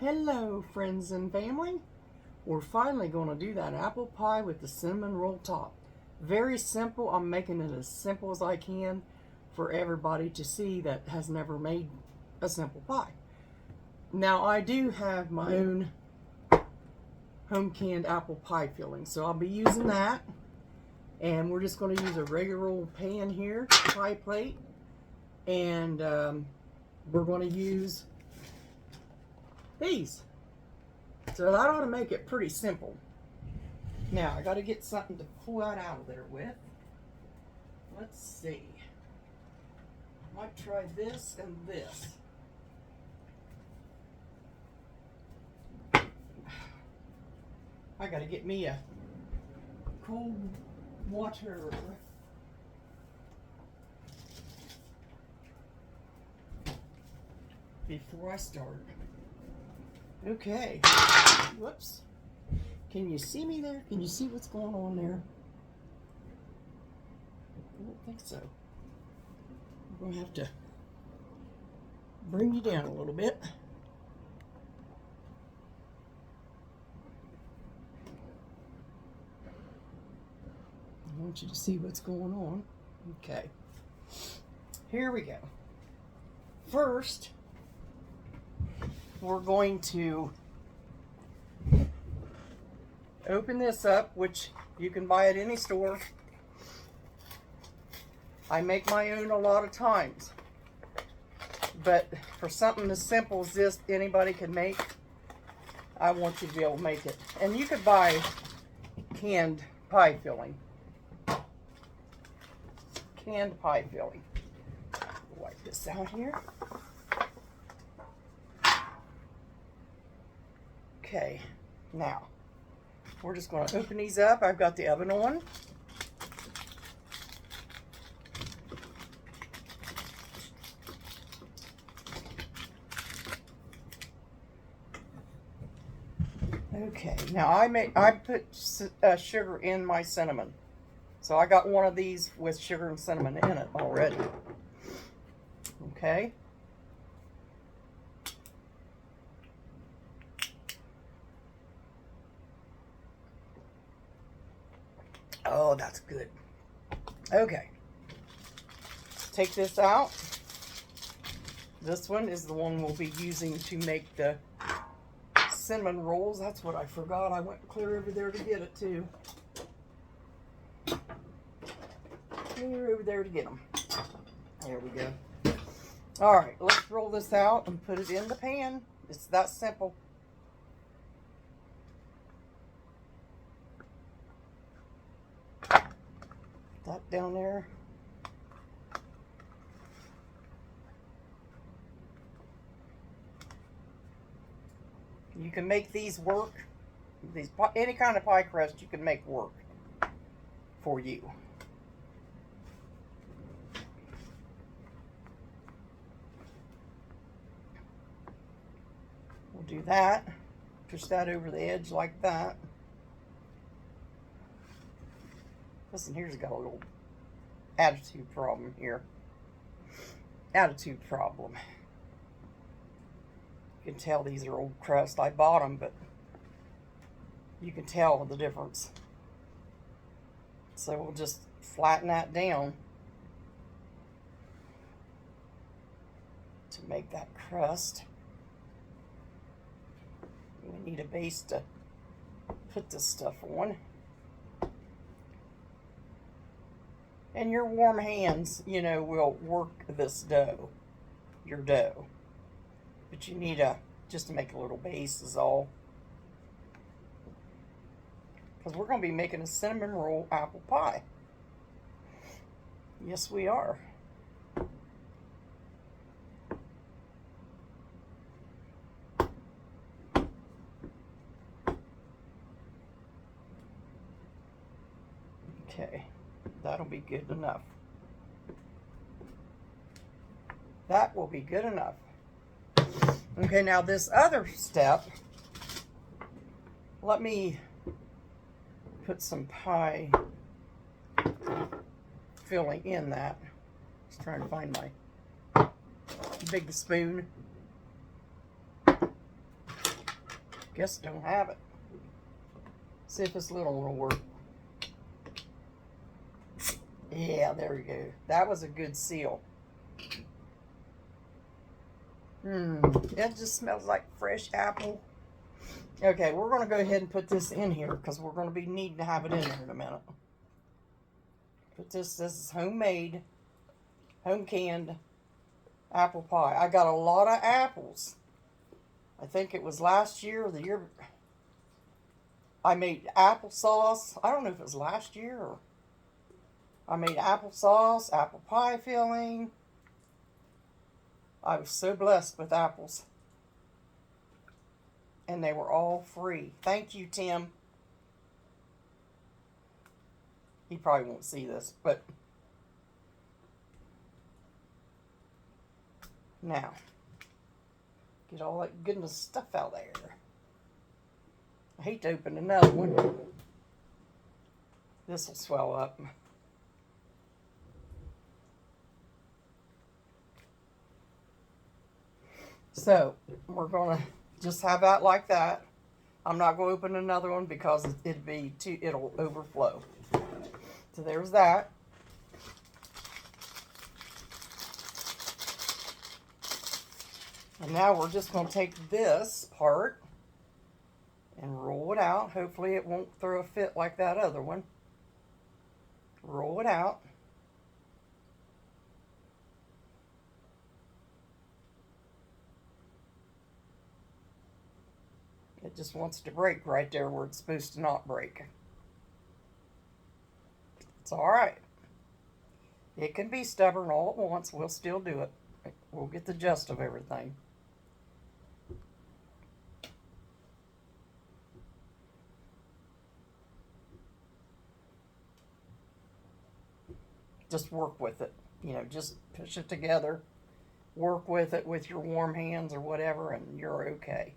Hello, friends and family. We're finally going to do that apple pie with the cinnamon roll top. Very simple. I'm making it as simple as I can for everybody to see that has never made a simple pie. Now, I do have my own home canned apple pie filling, so I'll be using that. And we're just going to use a regular old pan here, pie plate. And we're going to use these. So that ought to make it pretty simple. Now, I got to get something to pull that out of there with. Let's see. Might try this and this. I got to get me a cold water. Before I start. Okay. Whoops. Can you see me there? Can you see what's going on there? I don't think so. I'm going to have to bring you down a little bit. I want you to see what's going on. Okay. Here we go. First, we're going to open this up, which you can buy at any store. I make my own a lot of times, but for something as simple as this, anybody can make. I want you to be able to make it. And you could buy canned pie filling. Canned pie filling. Wipe this out here. Okay, now we're just going to open these up. I've got the oven on. Okay, now I put sugar in my cinnamon. So I got one of these with sugar and cinnamon in it already. Okay. Oh, that's good. Okay. Take this out. This one is the one we'll be using to make the cinnamon rolls. That's what I forgot. I went clear over there to get it too. Clear over there to get them. There we go. All right, let's roll this out and put it in the pan. It's that simple. That down there. You can make these work. These any kind of pie crust you can make work for you. We'll do that. Push that over the edge like that. Listen, here's got a little attitude problem here. Attitude problem. You can tell these are old crust. I bought them, but you can tell the difference. So we'll just flatten that down to make that crust. We need a base to put this stuff on. And your warm hands, you know, will work this dough, your dough. But you need just to make a little base is all. Because we're going to be making a cinnamon roll apple pie. Yes, we are. Okay, that'll be good enough. That will be good enough. Okay, now this other step, let me put some pie filling in that. Just trying to find my big spoon. Guess don't have it. See if this little one will work. Yeah, there we go. That was a good seal. It just smells like fresh apple. Okay, we're going to go ahead and put this in here because we're going to be needing to have it in there in a minute. Put this is homemade, home canned apple pie. I got a lot of apples. I think it was last year or the year. I made applesauce. I don't know if it was last year or. I made applesauce, apple pie filling. I was so blessed with apples. And they were all free. Thank you, Tim. He probably won't see this, but now, get all that goodness stuff out there. I hate to open another one. This will swell up. So, we're going to just have that like that. I'm not going to open another one because it'll overflow. So there's that. And now we're just going to take this part and roll it out. Hopefully it won't throw a fit like that other one. Roll it out. It just wants to break right there where it's supposed to not break. It's alright. It can be stubborn all at once. We'll still do it. We'll get the gist of everything. Just work with it. You know, just push it together. Work with it with your warm hands or whatever, and you're okay.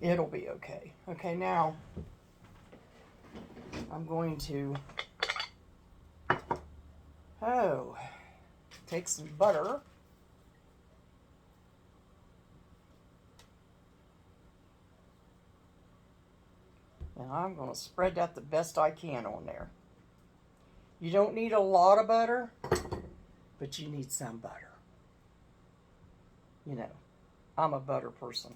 It'll be okay. Okay, now I'm going to take some butter. And I'm going to spread that the best I can on there. You don't need a lot of butter, but you need some butter. You know, I'm a butter person.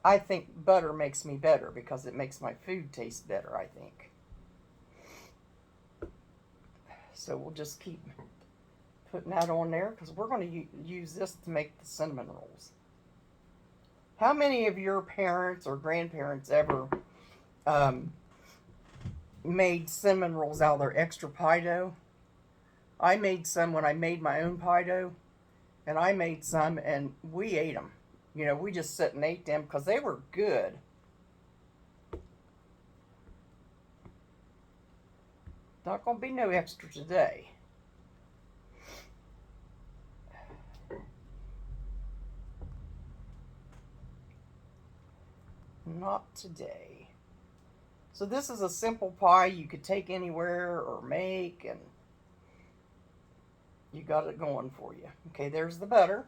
I think butter makes me better because it makes my food taste better, I think. So we'll just keep putting that on there because we're going to use this to make the cinnamon rolls. How many of your parents or grandparents ever made cinnamon rolls out of their extra pie dough? I made some when I made my own pie dough, and I made some and we ate them. You know, we just sat and ate them because they were good. Not going to be no extra today. Not today. So this is a simple pie you could take anywhere or make, and you got it going for you. Okay, there's the butter.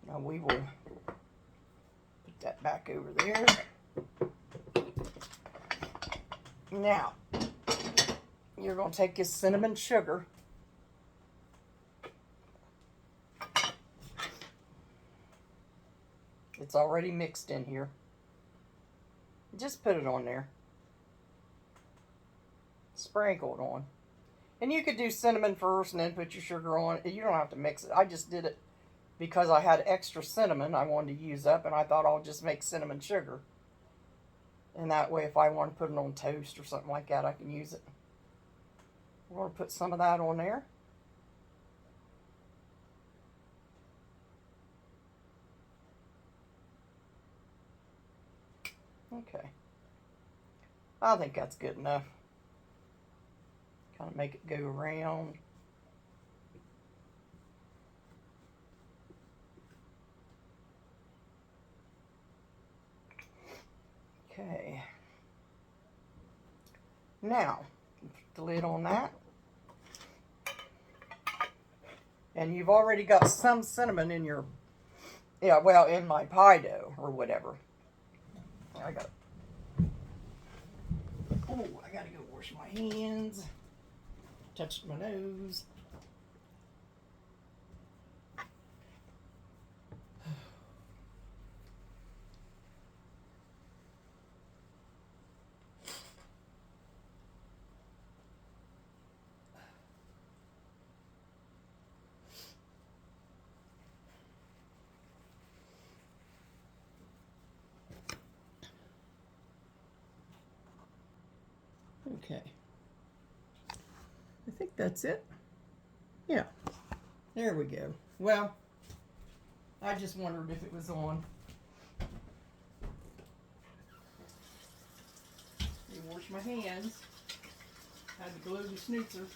Now we will put that back over there. Now, you're going to take your cinnamon sugar. It's already mixed in here. Just put it on there. Sprinkle it on. And you could do cinnamon first and then put your sugar on. You don't have to mix it. I just did it because I had extra cinnamon I wanted to use up, and I thought I'll just make cinnamon sugar. And that way, if I want to put it on toast or something like that, I can use it. We're going to put some of that on there. Okay. I think that's good enough. Kind of make it go around. Okay. Now, put the lid on that. And you've already got some cinnamon in your, yeah, well, in my pie dough or whatever. I got, oh, I gotta go wash my hands. Touched my nose. Okay. I think that's it. Yeah. There we go. Well, I just wondered if it was on. Let me wash my hands. Had to glue the snoozer.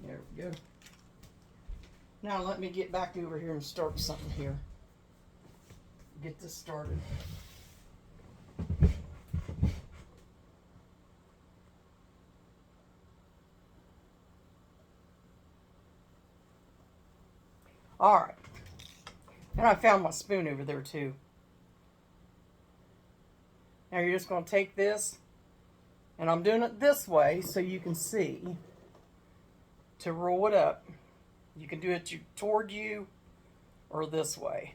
There we go. Now let me get back over here and start something here. Get this started. All right. And I found my spoon over there too. Now you're just going to take this, and I'm doing it this way so you can see, to roll it up. You can do it toward you or this way.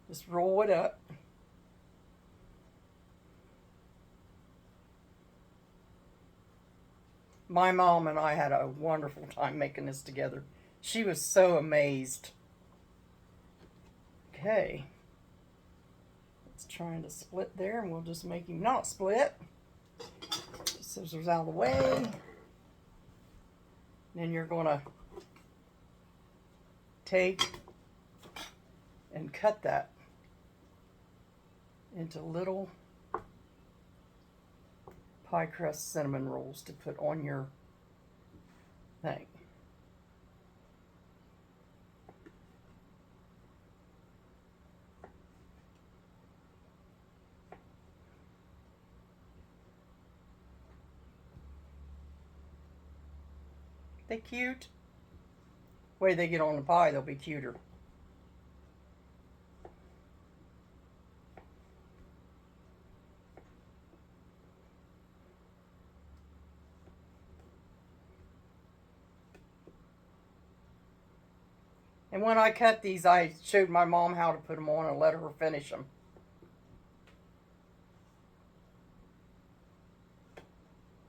Just roll it up. My mom and I had a wonderful time making this together. She was so amazed. Okay. It's trying to split there, and we'll just make him not split. Scissors out of the way. Then you're going to take and cut that into little pie crust cinnamon rolls to put on your thing. They cute? Way they get on the pie, they'll be cuter. And when I cut these, I showed my mom how to put them on and let her finish them.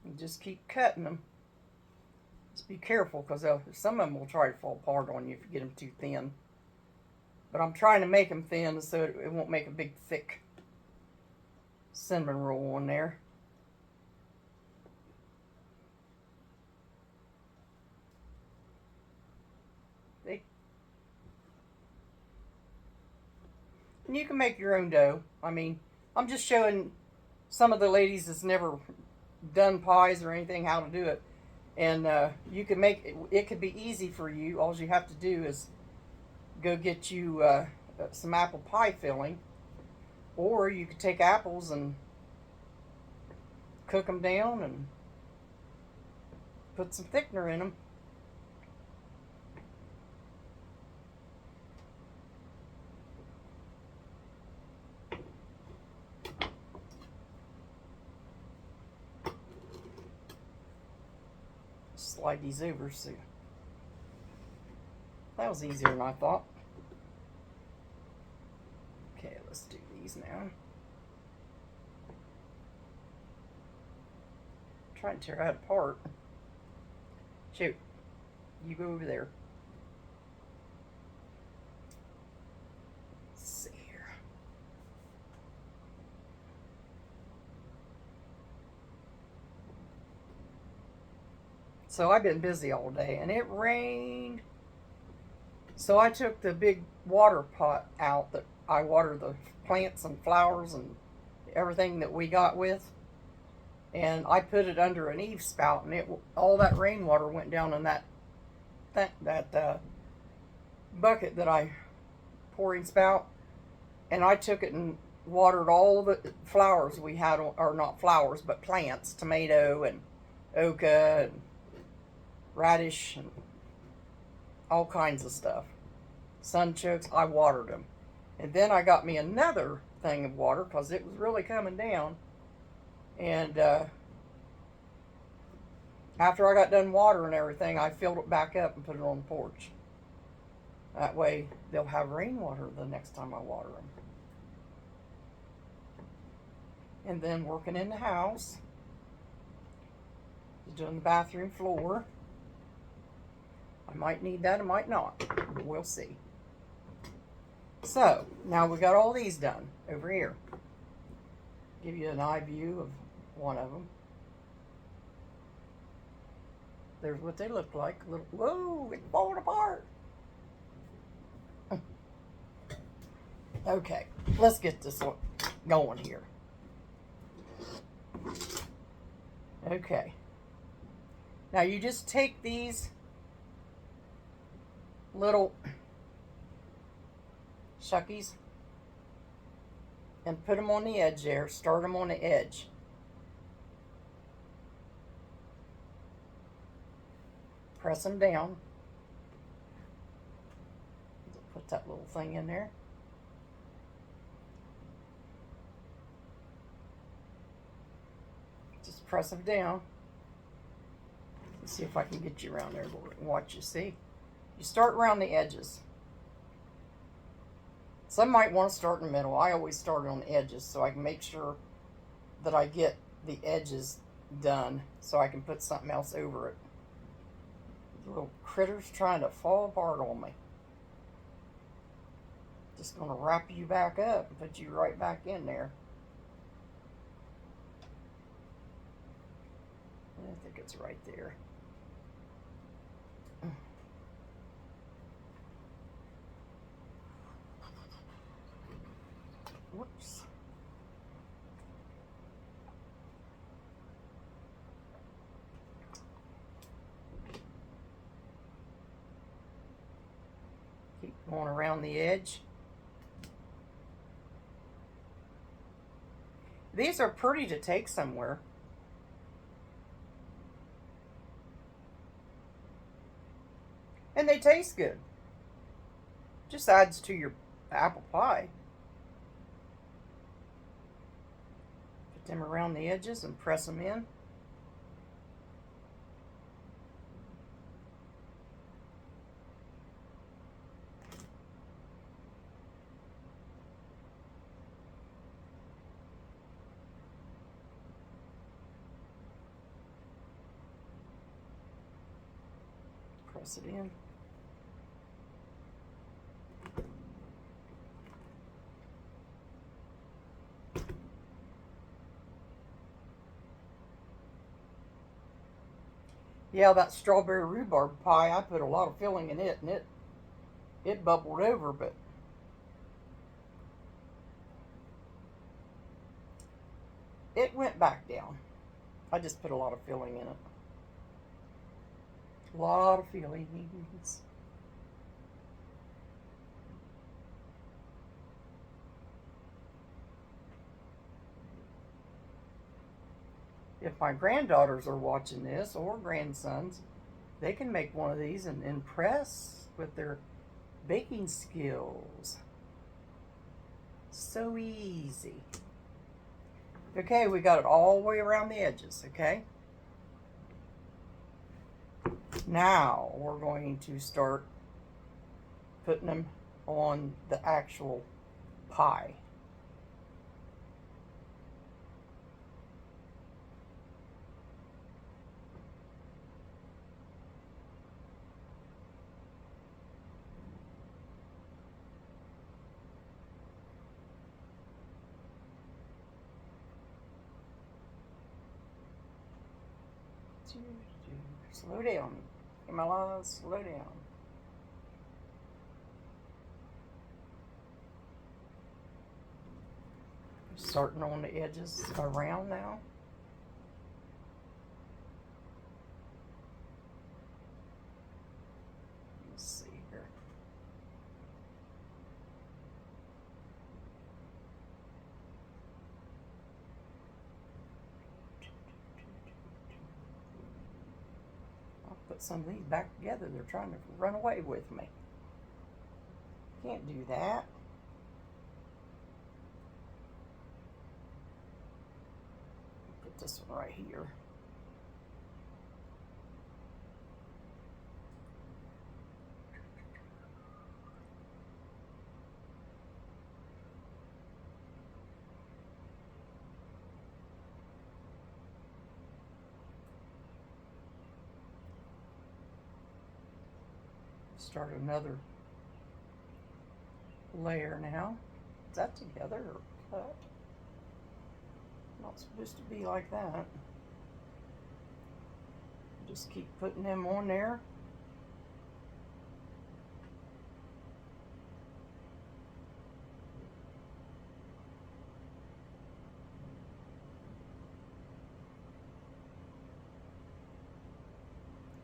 And just keep cutting them. Just be careful, because some of them will try to fall apart on you if you get them too thin. But I'm trying to make them thin so it won't make a big thick cinnamon roll on there. And you can make your own dough. I mean, I'm just showing some of the ladies that's never done pies or anything how to do it. And you can make it, it could be easy for you. All you have to do is go get you some apple pie filling. Or you could take apples and cook them down and put some thickener in them. Slide these over, so that was easier than I thought. Okay, let's do these now. Try and tear that apart. Shoot, you go over there. Let's see here. So I've been busy all day, and it rained. So I took the big water pot out that I water the plants and flowers and everything that we got with, and I put it under an eave spout, and all that rainwater went down in that bucket that I pouring spout, and I took it and watered all the flowers we had, or not flowers, but plants, tomato and oca and radish and all kinds of stuff. Sunchokes, I watered them. And then I got me another thing of water because it was really coming down. And after I got done watering everything, I filled it back up and put it on the porch. That way they'll have rainwater the next time I water them. And then working in the house, doing the bathroom floor. I might need that, I might not. We'll see. So, now we got all these done over here. Give you an eye view of one of them. There's what they look like. Whoa, it's falling apart. Okay, let's get this one going here. Okay. Now you just take these little shuckies and put them on the edge there. Start them on the edge. Press them down. Put that little thing in there. Just press them down. Let's see if I can get you around there and watch you see. You start around the edges. Some might want to start in the middle. I always start on the edges so I can make sure that I get the edges done so I can put something else over it. The little critters trying to fall apart on me. Just going to wrap you back up and put you right back in there. I think it's right there. Whoops. Keep going around the edge. These are pretty to take somewhere. And they taste good. Just adds to your apple pie. Put them around the edges and press them in. Press it in. Yeah, that strawberry rhubarb pie, I put a lot of filling in it, and it bubbled over, but it went back down. I just put a lot of filling in it. A lot of fillings. If my granddaughters are watching this, or grandsons, they can make one of these and impress with their baking skills. So easy. Okay, we got it all the way around the edges, okay? Now we're going to start putting them on the actual pie. Slow down. Himalaya, slow down. Starting on the edges around now. Let's see here. put some of these back together. They're trying to run away with me. Can't do that. Put this one right here. Start another layer now. Is that together or cut? Not supposed to be like that. Just keep putting them on there.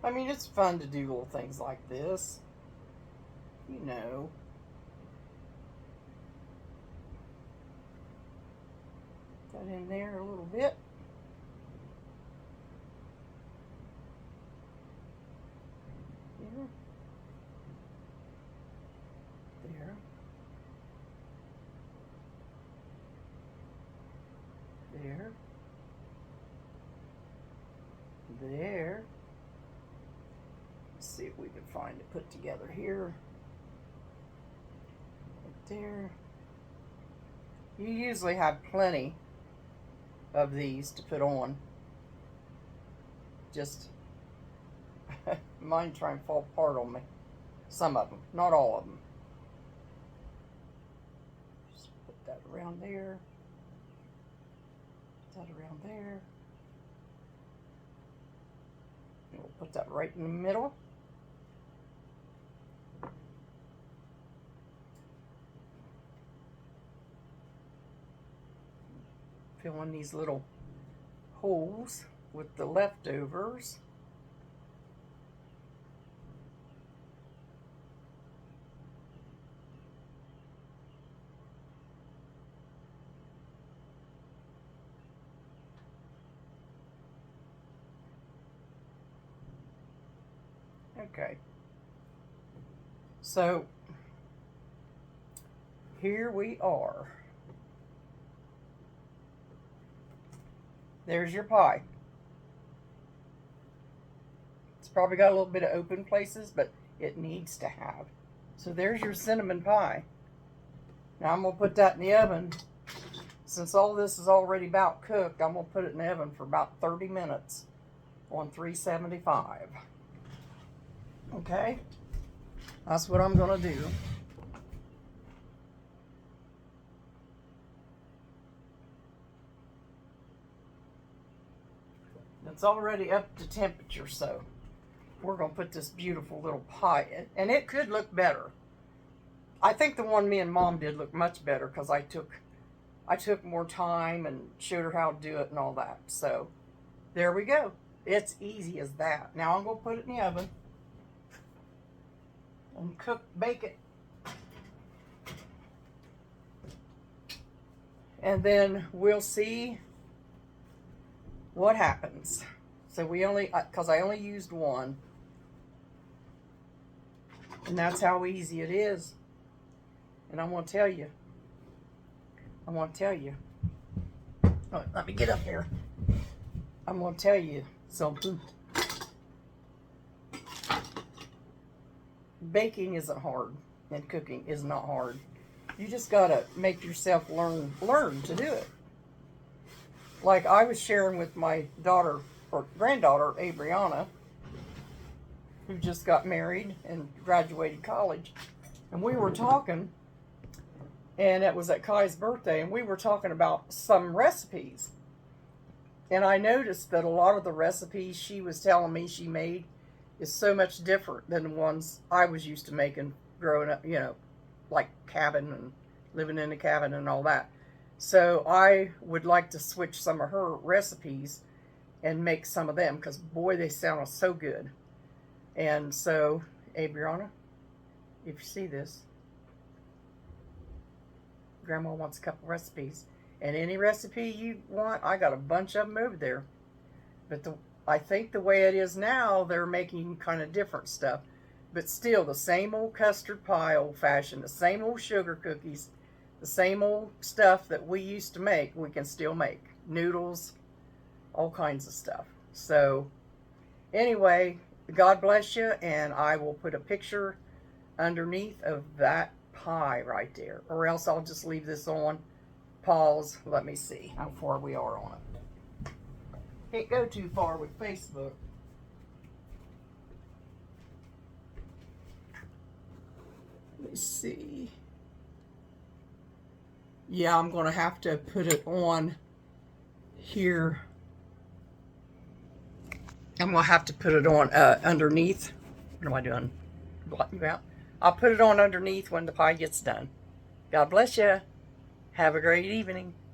I mean, it's fun to do little things like this. You know. That in there a little bit. Here. There. There. There. Let's see if we can find it put together here. Right there. You usually have plenty of these to put on. Just mine try and fall apart on me. Some of them, not all of them. Just put that around there. Put that around there. And we'll put that right in the middle. Fill in these little holes with the leftovers. Okay. So here we are. There's your pie. It's probably got a little bit of open places, but it needs to have. So there's your cinnamon pie. Now I'm going to put that in the oven. Since all this is already about cooked, I'm going to put it in the oven for about 30 minutes on 375. Okay? That's what I'm going to do. It's already up to temperature, so we're going to put this beautiful little pie in. And it could look better. I think the one me and Mom did look much better because I took more time and showed her how to do it and all that. So there we go. It's easy as that. Now I'm going to put it in the oven and bake it. And then we'll see what happens. So because I only used one. And that's how easy it is. And I'm going to tell you. Oh, let me get up here. I'm going to tell you something. Baking isn't hard, and cooking is not hard. You just got to make yourself learn to do it. Like I was sharing with my daughter or granddaughter, Abriana, who just got married and graduated college. And we were talking, and it was at Kai's birthday, and we were talking about some recipes. And I noticed that a lot of the recipes she was telling me she made is so much different than the ones I was used to making growing up, you know, like cabin and living in a cabin and all that. So I would like to switch some of her recipes and make some of them because, boy, they sound so good. And so, Abriana, if you see this, Grandma wants a couple recipes. And any recipe you want, I got a bunch of them over there. But I think the way it is now, they're making kind of different stuff. But still, the same old custard pie, old fashioned, the same old sugar cookies, the same old stuff that we used to make, we can still make. Noodles, all kinds of stuff. So, anyway, God bless you, and I will put a picture underneath of that pie right there. Or else I'll just leave this on pause. Let me see how far we are on it. Can't go too far with Facebook. Let me see. Yeah, I'm going to have to put it on here. I'm going to have to put it on underneath. What am I doing? Blotting you out. I'll put it on underneath when the pie gets done. God bless you. Have a great evening.